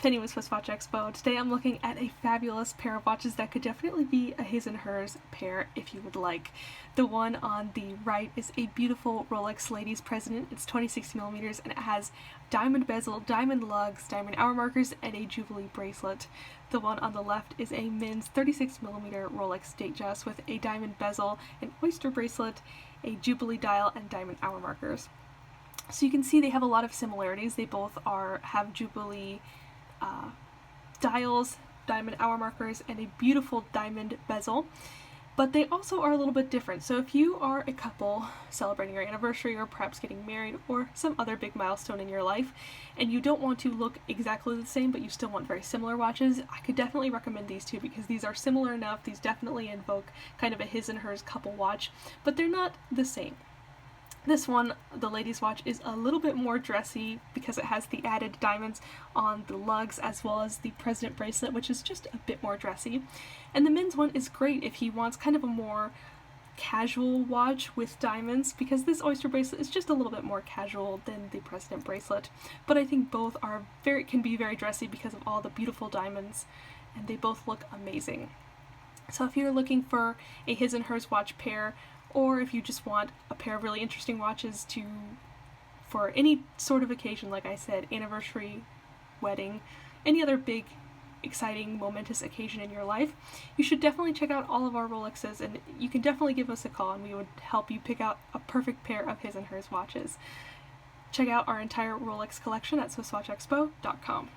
Penny with SwissWatchExpo. Today I'm looking at a fabulous pair of watches that could definitely be a his and hers pair if you would like. The one on the right is a beautiful Rolex Ladies President. It's 26mm and it has diamond bezel, diamond lugs, diamond hour markers, and a Jubilee bracelet. The one on the left is a men's 36mm Rolex Datejust with a diamond bezel, an Oyster bracelet, a Jubilee dial, and diamond hour markers. So you can see they have a lot of similarities. They both have Jubilee dials, diamond hour markers, and a beautiful diamond bezel, but they also are a little bit different. So if you are a couple celebrating your anniversary or perhaps getting married or some other big milestone in your life and you don't want to look exactly the same but you still want very similar watches, I could definitely recommend these two because these are similar enough. These definitely invoke kind of a his and hers couple watch, but they're not the same. This one, the ladies' watch, is a little bit more dressy because it has the added diamonds on the lugs as well as the President bracelet, which is just a bit more dressy. And the men's one is great if he wants kind of a more casual watch with diamonds, because this Oyster bracelet is just a little bit more casual than the President bracelet. But I think both can be very dressy because of all the beautiful diamonds, and they both look amazing. So if you're looking for a his and hers watch pair, or if you just want a pair of really interesting watches for any sort of occasion, like I said, anniversary, wedding, any other big, exciting, momentous occasion in your life, you should definitely check out all of our Rolexes, and you can definitely give us a call and we would help you pick out a perfect pair of his and hers watches. Check out our entire Rolex collection at SwissWatchExpo.com.